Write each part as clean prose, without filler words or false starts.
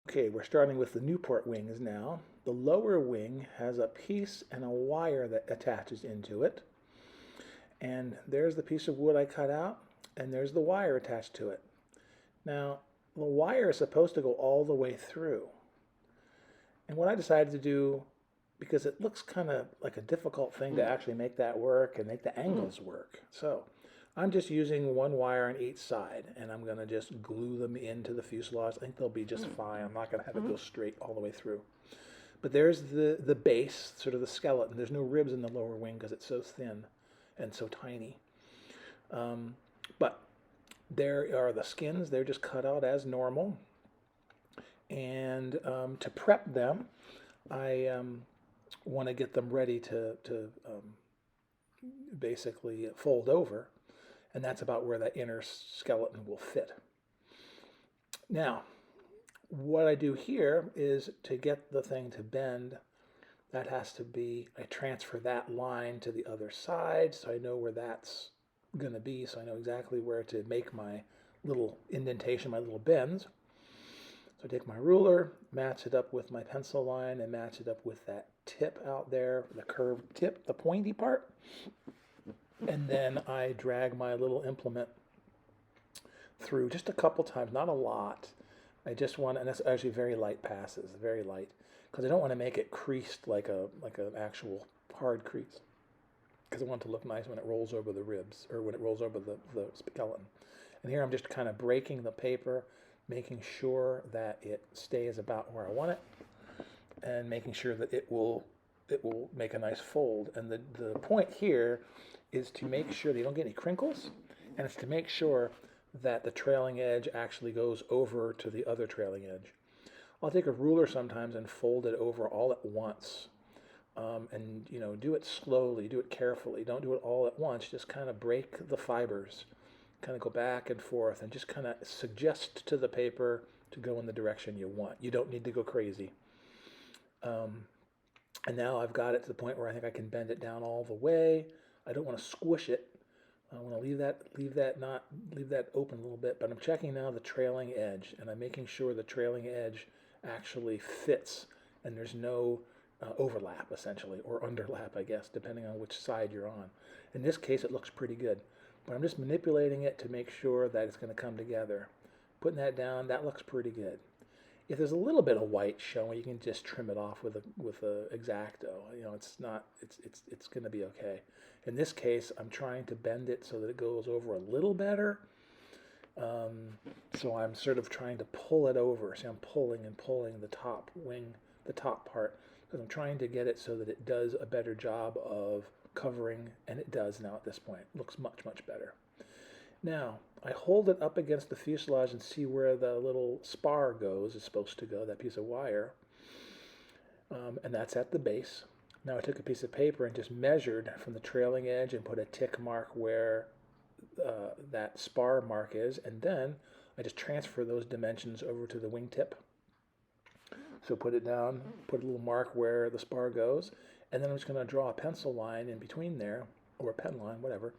Okay, we're starting with the Nieuport wings now. The lower wing has a piece and a wire that attaches into it. And there's the piece of wood I cut out, and there's the wire attached to it. Now, the wire is supposed to go all the way through. And what I decided to do, because it looks kind of like a difficult thing to actually make that work and make the angles work. So I'm just using one wire on each side, and I'm going to just glue them into the fuselage. I think they'll be just fine. I'm not going to have it go straight all the way through. But there's the base, sort of the skeleton. There's no ribs in the lower wing because it's so thin and so tiny. But there are the skins. They're just cut out as normal. And to prep them, I want to get them ready to basically fold over. And that's about where that inner skeleton will fit. Now, what I do here is to get the thing to bend, that has to be, I transfer that line to the other side so I know where that's going to be, so I know exactly where to make my little indentation, my little bends. So I take my ruler, match it up with my pencil line, and match it up with that tip out there, the curved tip, the pointy part. And then I drag my little implement through just a couple times, not a lot. I just want, and it's actually very light passes, very light, because I don't want to make it creased like an actual hard crease, because I want it to look nice when it rolls over the ribs, or when it rolls over the skeleton. And here I'm just kind of breaking the paper, making sure that it stays about where I want it, and making sure that it will make a nice fold. And the point here is to make sure that you don't get any crinkles, and it's to make sure that the trailing edge actually goes over to the other trailing edge. I'll take a ruler sometimes and fold it over all at once. And do it slowly, do it carefully. Don't do it all at once. Just kind of break the fibers, kind of go back and forth, and just kind of suggest to the paper to go in the direction you want. You don't need to go crazy. And now I've got it to the point where I think I can bend it down all the way. I don't want to squish it. I want to leave that open a little bit, but I'm checking now the trailing edge, and I'm making sure the trailing edge actually fits, and there's no overlap, essentially, or underlap, I guess, depending on which side you're on. In this case, it looks pretty good, but I'm just manipulating it to make sure that it's going to come together. Putting that down, that looks pretty good. If there's a little bit of white showing, you can just trim it off with a X-Acto. It's going to be okay. In this case, I'm trying to bend it so that it goes over a little better. So I'm sort of trying to pull it over. See, I'm pulling and pulling the top wing, the top part, because I'm trying to get it so that it does a better job of covering, and it does now at this point. It looks much, much better. Now, I hold it up against the fuselage and see where the little spar goes, is supposed to go, that piece of wire. And that's at the base. Now I took a piece of paper and just measured from the trailing edge and put a tick mark where that spar mark is, and then I just transfer those dimensions over to the wingtip. So put it down, put a little mark where the spar goes, and then I'm just going to draw a pencil line in between there, or a pen line, whatever.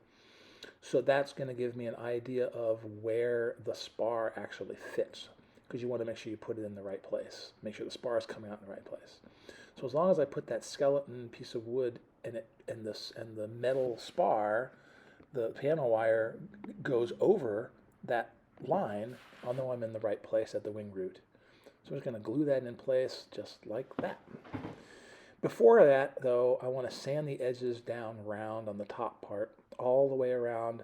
So that's going to give me an idea of where the spar actually fits, because you want to make sure you put it in the right place. Make sure the spar is coming out in the right place. So as long as I put that skeleton piece of wood in it, and the metal spar, the piano wire goes over that line, I'll know I'm in the right place at the wing root. So I'm just going to glue that in place just like that. Before that, though, I want to sand the edges down round on the top part, all the way around,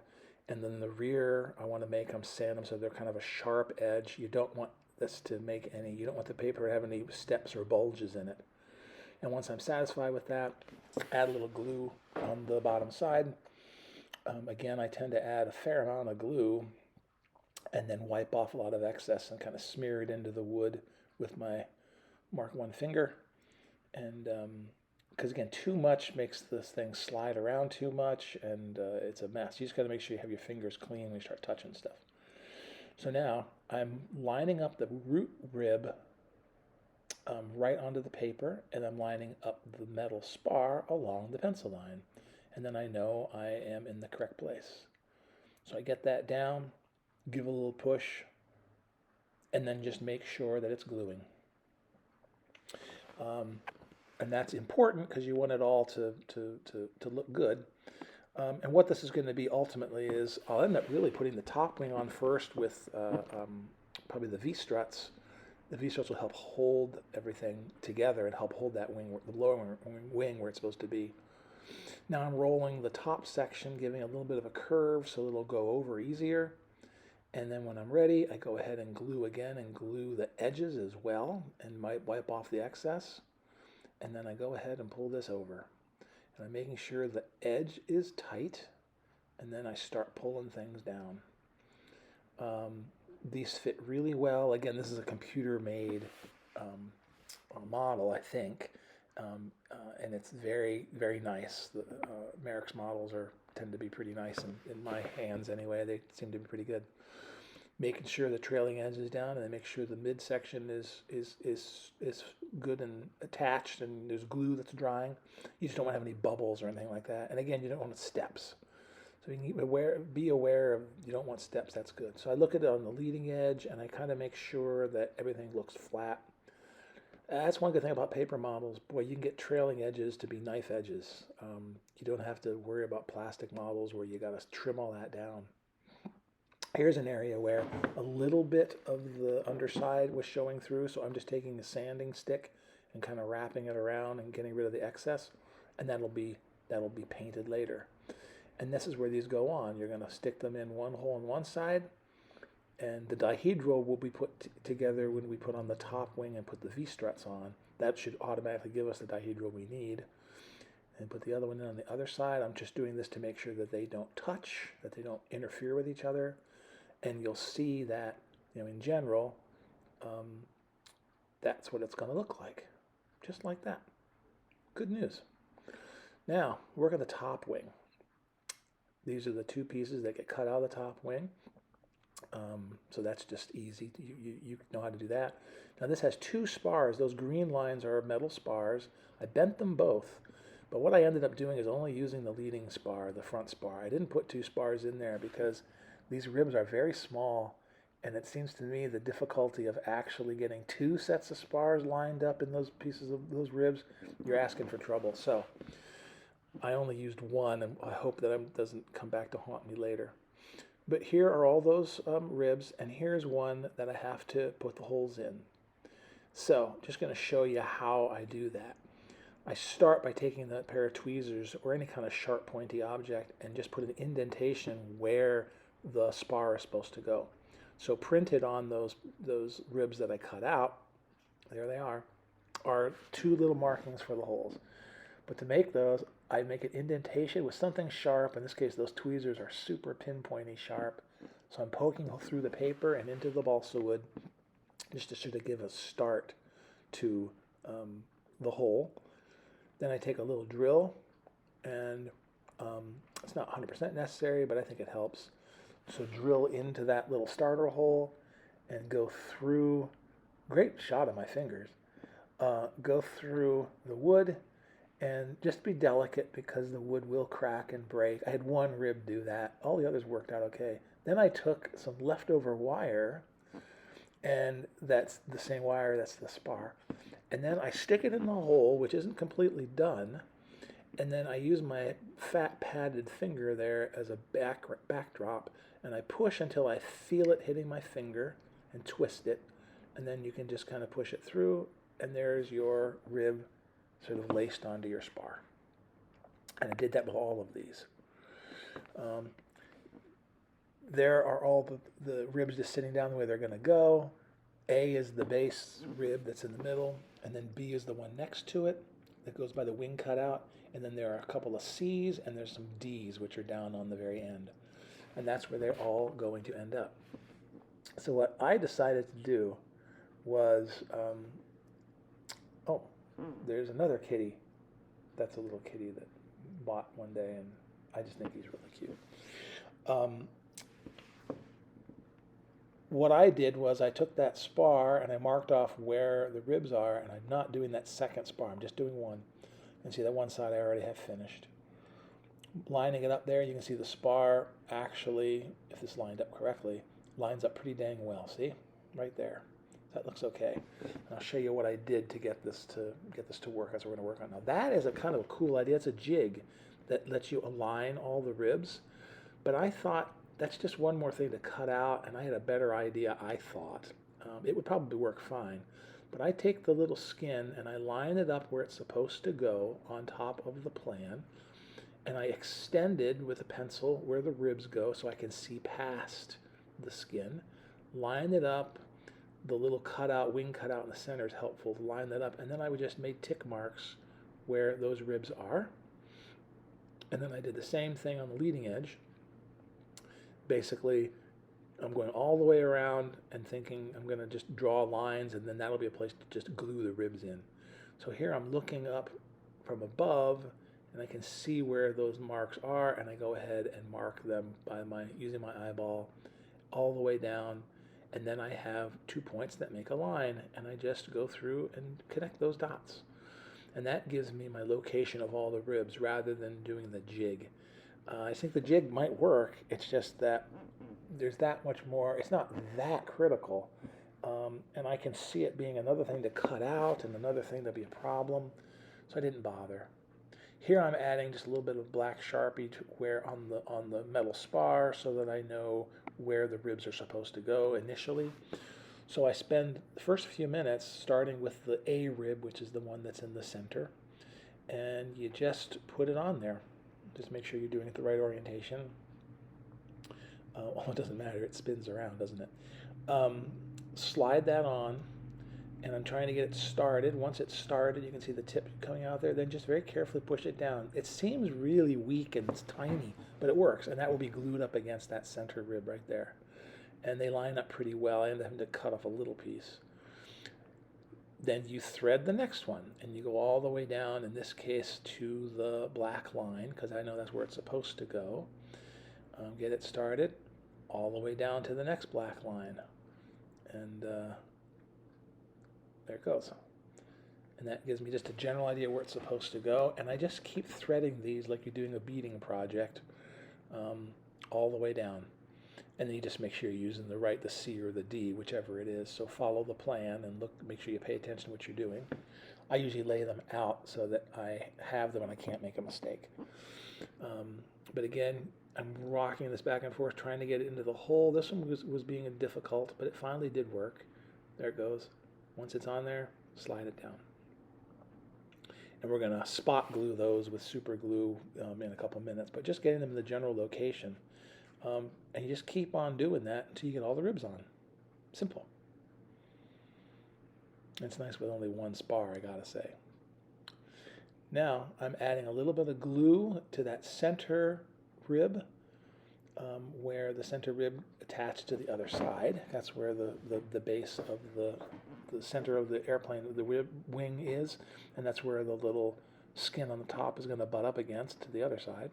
and then the rear, I want to make them sand them so they're kind of a sharp edge. You don't want this to make any, you don't want the paper to have any steps or bulges in it. And once I'm satisfied with that, add a little glue on the bottom side. Again, I tend to add a fair amount of glue and then wipe off a lot of excess and kind of smear it into the wood with my Mark I finger. And because again, too much makes this thing slide around too much, and it's a mess. You just got to make sure you have your fingers clean when you start touching stuff. So now I'm lining up the root rib right onto the paper, and I'm lining up the metal spar along the pencil line. And then I know I am in the correct place. So I get that down, give a little push, and then just make sure that it's gluing. And that's important because you want it all to look good. And what this is going to be ultimately is I'll end up really putting the top wing on first with probably the V-struts. The V-struts will help hold everything together and help hold that wing, the lower wing where it's supposed to be. Now I'm rolling the top section, giving a little bit of a curve so it'll go over easier. And then when I'm ready, I go ahead and glue again and glue the edges as well and might wipe off the excess. And then I go ahead and pull this over. And I'm making sure the edge is tight, and then I start pulling things down. These fit really well. Again, this is a computer-made model, I think, and it's very, very nice. The Merrick's models tend to be pretty nice in my hands anyway. They seem to be pretty good. Making sure the trailing edge is down, and then make sure the midsection is good and attached, and there's glue that's drying. You just don't want to have any bubbles or anything like that. And again, you don't want steps. So you can be aware of, you don't want steps. That's good. So I look at it on the leading edge, and I kind of make sure that everything looks flat. That's one good thing about paper models. Boy, you can get trailing edges to be knife edges. You don't have to worry about plastic models where you got to trim all that down. Here's an area where a little bit of the underside was showing through, so I'm just taking a sanding stick and kind of wrapping it around and getting rid of the excess, and that'll be painted later. And this is where these go on. You're going to stick them in one hole on one side, and the dihedral will be put together when we put on the top wing and put the V-struts on. That should automatically give us the dihedral we need. And put the other one in on the other side. I'm just doing this to make sure that they don't touch, that they don't interfere with each other. And you'll see that, in general, that's what it's going to look like. Just like that. Good news. Now, work on the top wing. These are the two pieces that get cut out of the top wing. So that's just easy. You know how to do that. Now this has two spars. Those green lines are metal spars. I bent them both. But what I ended up doing is only using the leading spar, the front spar. I didn't put two spars in there because these ribs are very small, and it seems to me the difficulty of actually getting two sets of spars lined up in those pieces of those ribs, you're asking for trouble. So I only used one, and I hope that it doesn't come back to haunt me later. But here are all those ribs, and here's one that I have to put the holes in. So just going to show you how I do that. I start by taking that pair of tweezers or any kind of sharp pointy object and just put an indentation where the spar is supposed to go. So printed on those ribs that I cut out, there they are two little markings for the holes. But to make those, I make an indentation with something sharp. In this case, those tweezers are super pinpointy sharp. So I'm poking through the paper and into the balsa wood just to sort of give a start to the hole. Then I take a little drill, and it's not 100% necessary, but I think it helps. So drill into that little starter hole and go through, great shot of my fingers, go through the wood, and just be delicate because the wood will crack and break. I had one rib do that. All the others worked out okay. Then I took some leftover wire, and that's the same wire, that's the spar. And then I stick it in the hole, which isn't completely done, and then I use my fat padded finger there as a backdrop, and I push until I feel it hitting my finger and twist it, and then you can just kind of push it through, and there's your rib sort of laced onto your spar. And I did that with all of these. There are all the ribs just sitting down the way they're going to go. A is the base rib that's in the middle, and then B is the one next to it that goes by the wing cutout, and then there are a couple of C's, and there's some D's, which are down on the very end. And that's where they're all going to end up. So what I decided to do was, there's another kitty. That's a little kitty that bought one day, and I just think he's really cute. What I did was I took that spar and I marked off where the ribs are, and I'm not doing that second spar. I'm just doing one. And see that one side I already have finished. Lining it up there, you can see the spar actually, if this lined up correctly, lines up pretty dang well. See? Right there. That looks okay. And I'll show you what I did to get this to work. That's what we're going to work on now. That is a kind of a cool idea. It's a jig that lets you align all the ribs. But I thought that's just one more thing to cut out, and I had a better idea, I thought. It would probably work fine. But I take the little skin and I line it up where it's supposed to go on top of the plan, and I extended with a pencil where the ribs go so I can see past the skin. Line it up. The little cutout, wing cutout in the center is helpful to line that up. And then I would just make tick marks where those ribs are. And then I did the same thing on the leading edge. Basically, I'm going all the way around and thinking I'm going to just draw lines, and then that'll be a place to just glue the ribs in. So here I'm looking up from above, and I can see where those marks are, and I go ahead and mark them by using my eyeball all the way down. And then I have 2 points that make a line, and I just go through and connect those dots. And that gives me my location of all the ribs rather than doing the jig. I think the jig might work. It's just that there's that much more. It's not that critical. And I can see it being another thing to cut out and another thing to be a problem. So I didn't bother. Here I'm adding just a little bit of black Sharpie to where on the metal spar so that I know where the ribs are supposed to go initially. So I spend the first few minutes starting with the A rib, which is the one that's in the center, and you just put it on there. Just make sure you're doing it the right orientation. Well, it doesn't matter, it spins around, doesn't it? Slide that on, and I'm trying to get it started. Once it's started, you can see the tip coming out there. Then just very carefully push it down. It seems really weak and it's tiny, but it works, and that will be glued up against that center rib right there. And they line up pretty well. I end up having to cut off a little piece. Then you thread the next one, and you go all the way down, in this case, to the black line, because I know that's where it's supposed to go. Get it started, all the way down to the next black line. And there it goes. And that gives me just a general idea where it's supposed to go. And I just keep threading these like you're doing a beading project all the way down. And then you just make sure you're using the C or the D, whichever it is. So follow the plan and make sure you pay attention to what you're doing. I usually lay them out so that I have them and I can't make a mistake. But again, I'm rocking this back and forth, trying to get it into the hole. This one was being difficult, but it finally did work. There it goes. Once it's on there, slide it down. And we're going to spot glue those with super glue in a couple minutes, but just getting them in the general location. And you just keep on doing that until you get all the ribs on. Simple. It's nice with only one spar, I gotta say. Now I'm adding a little bit of glue to that center rib, where the center rib attached to the other side. That's where the base of the center of the airplane, the rib wing is, and that's where the little skin on the top is going to butt up against to the other side.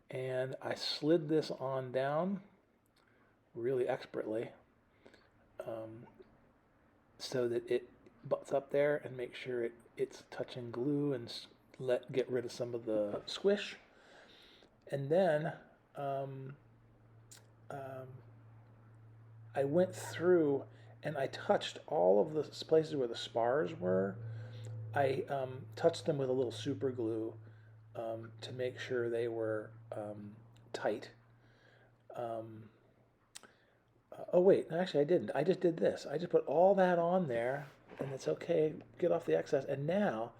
And I slid this on down really expertly, so that it butts up there, and make sure it's touching glue and get rid of some of the squish. And then I went through and I touched all of the places where the spars were. I touched them with a little super glue to make sure they were tight. Oh wait, no, actually I didn't. I just did this. I just put all that on there, and it's okay, get off the excess. And now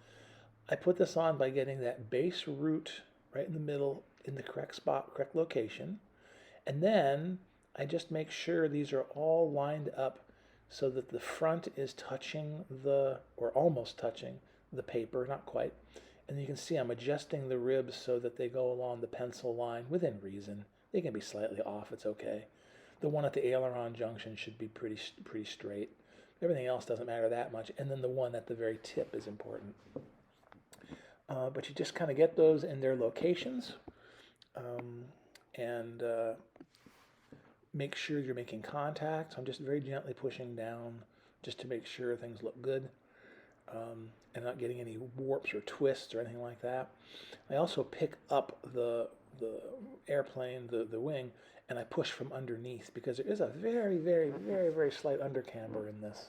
I put this on by getting that base root right in the middle, in the correct spot, correct location. And then I just make sure these are all lined up so that the front is touching or almost touching the paper, not quite. And you can see I'm adjusting the ribs so that they go along the pencil line within reason. They can be slightly off, it's okay. The one at the aileron junction should be pretty straight. Everything else doesn't matter that much. And then the one at the very tip is important. But you just kind of get those in their locations, and make sure you're making contact. I'm just very gently pushing down just to make sure things look good, and not getting any warps or twists or anything like that. I also pick up the the airplane, the wing, and I push from underneath because there is a very, very, very, very slight undercamber in this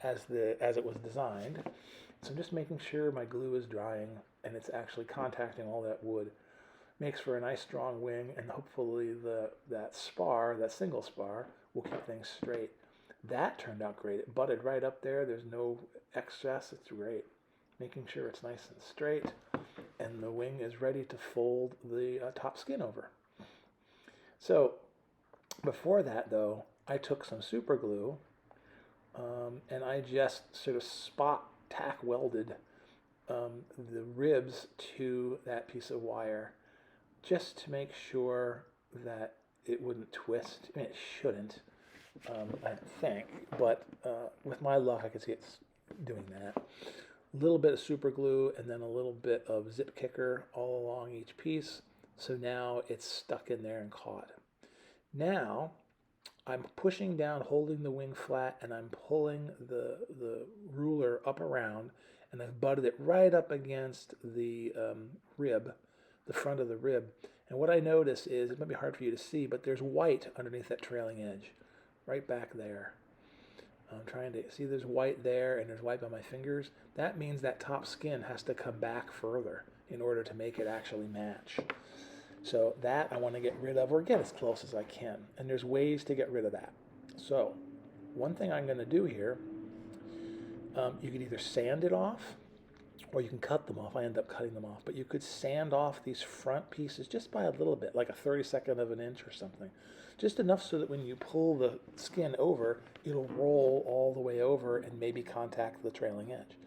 as it was designed. So I'm just making sure my glue is drying and it's actually contacting all that wood. Makes for a nice strong wing, and hopefully that single spar, will keep things straight. That turned out great. It butted right up there. There's no excess. It's great. Making sure it's nice and straight, and the wing is ready to fold the top skin over. So before that, though, I took some super glue and I just sort of spot tack welded the ribs to that piece of wire, just to make sure that it wouldn't twist. I mean, it shouldn't, I think, but with my luck, I could see it's doing that. A little bit of super glue and then a little bit of zip kicker all along each piece. So now it's stuck in there and caught. Now I'm pushing down, holding the wing flat, and I'm pulling the ruler up around, and I've butted it right up against the rib, the front of the rib. And what I notice is, it might be hard for you to see, but there's white underneath that trailing edge, right back there. I'm trying to see, there's white there and there's white by my fingers. That means that top skin has to come back further in order to make it actually match. So that I want to get rid of, or get as close as I can. And there's ways to get rid of that. So one thing I'm going to do here, you could either sand it off or you can cut them off. I end up cutting them off. But you could sand off these front pieces just by a little bit, like a 32nd of an inch or something. Just enough so that when you pull the skin over, it'll roll all the way over and maybe contact the trailing edge.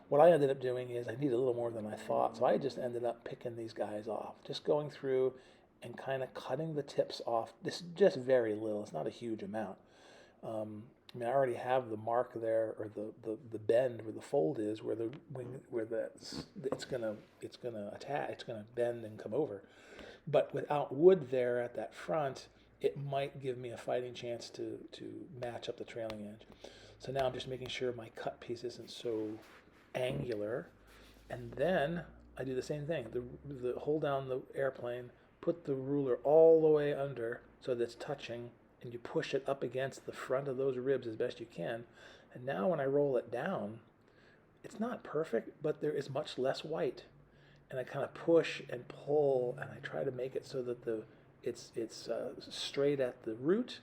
What I ended up doing is I needed a little more than I thought, so I just ended up picking these guys off. Just going through and kind of cutting the tips off. This is just very little. It's not a huge amount. I mean, I already have the mark there, or the bend where the fold is, where the wing, where it's gonna attach, it's gonna bend and come over. But without wood there at that front, it might give me a fighting chance to match up the trailing edge. So now I'm just making sure my cut piece isn't so angular, and then I do the same thing. The hold down the airplane, put the ruler all the way under so that it's touching, and you push it up against the front of those ribs as best you can. And now when I roll it down, it's not perfect, but there is much less white. And I kind of push and pull, and I try to make it so that it's straight at the root,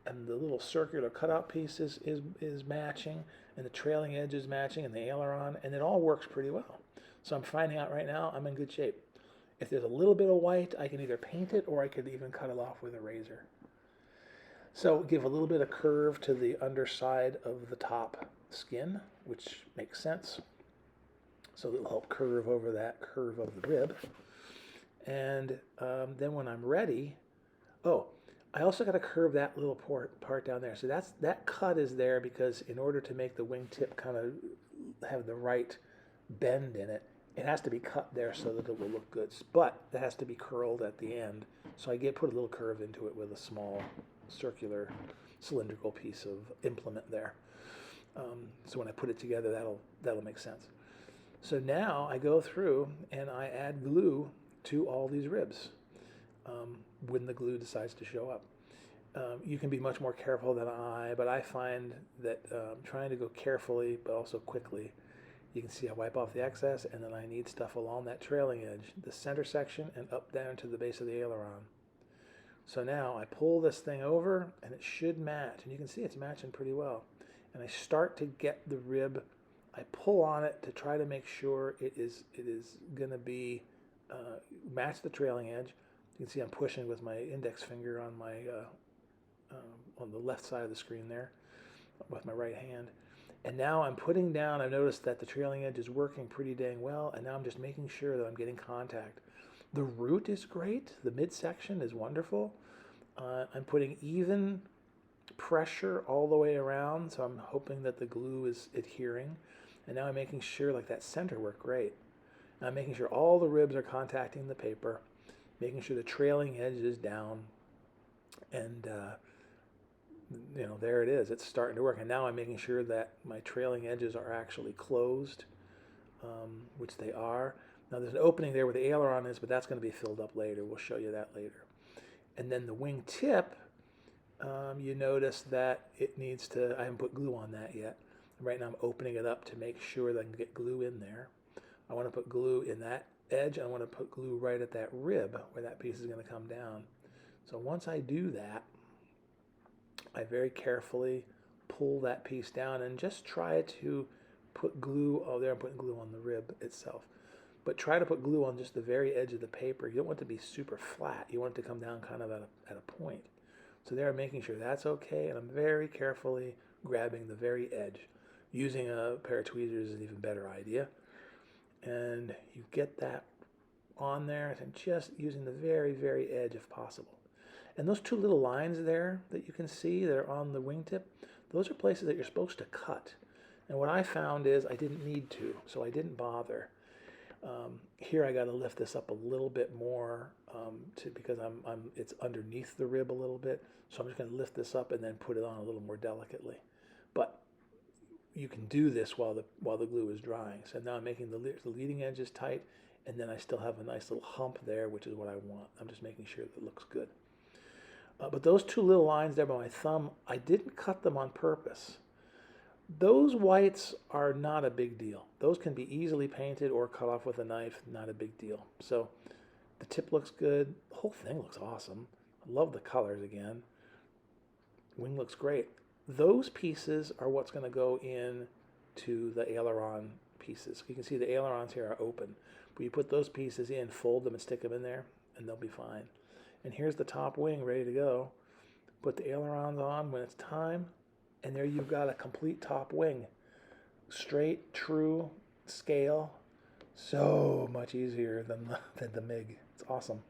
and the little circular cutout piece is matching, and the trailing edge is matching, and the aileron, and it all works pretty well. So I'm finding out right now I'm in good shape. If there's a little bit of white, I can either paint it or I could even cut it off with a razor. So give a little bit of curve to the underside of the top skin, which makes sense. So it'll help curve over that curve of the rib. And then when I'm ready, I also got to curve that little part down there. So that cut is there because in order to make the wingtip kind of have the right bend in it, it has to be cut there so that it will look good. But it has to be curled at the end. So I put a little curve into it with a small circular cylindrical piece of implement there. So when I put it together, that'll make sense. So now I go through and I add glue to all these ribs when the glue decides to show up. You can be much more careful than but I find that trying to go carefully but also quickly, you can see I wipe off the excess, and then I need stuff along that trailing edge, the center section, and up down to the base of the aileron. So now I pull this thing over, and it should match, and you can see it's matching pretty well. And I start to get the rib. I pull on it to try to make sure it is going to be match the trailing edge. You can see I'm pushing with my index finger on my on the left side of the screen there with my right hand. And now I'm putting down, I've noticed that the trailing edge is working pretty dang well, and now I'm just making sure that I'm getting contact. The root is great. The midsection is wonderful. I'm putting even pressure all the way around, so I'm hoping that the glue is adhering. And now I'm making sure, like, that center worked great. And I'm making sure all the ribs are contacting the paper, making sure the trailing edge is down, and there it is. It's starting to work. And now I'm making sure that my trailing edges are actually closed, which they are. Now there's an opening there where the aileron is, but that's going to be filled up later. We'll show you that later. And then the wing tip, you notice that it needs to, I haven't put glue on that yet. Right now I'm opening it up to make sure that I can get glue in there. I want to put glue in that edge. I want to put glue right at that rib where that piece is going to come down. So once I do that, I very carefully pull that piece down and just try to put glue, oh there I'm putting glue on the rib itself. But try to put glue on just the very edge of the paper. You don't want it to be super flat. You want it to come down kind of at a point. So there I'm making sure that's okay, and I'm very carefully grabbing the very edge. Using a pair of tweezers is an even better idea. And you get that on there and just using the very, very edge if possible. And those two little lines there that you can see that are on the wingtip, those are places that you're supposed to cut. And what I found is I didn't need to, so I didn't bother. Here I got to lift this up a little bit more because it's underneath the rib a little bit. So I'm just going to lift this up and then put it on a little more delicately. But you can do this while the glue is drying. So now I'm making the leading edges tight, and then I still have a nice little hump there, which is what I want. I'm just making sure that it looks good. But those two little lines there by my thumb, I didn't cut them on purpose. Those whites are not a big deal. Those can be easily painted or cut off with a knife, not a big deal. So the tip looks good. The whole thing looks awesome. I love the colors again. Wing looks great. Those pieces are what's going to go in to the aileron pieces. You can see the ailerons here are open. But you put those pieces in, fold them and stick them in there, and they'll be fine. And here's the top wing ready to go. Put the ailerons on when it's time, and there you've got a complete top wing. Straight, true, scale. So much easier than the MiG. It's awesome.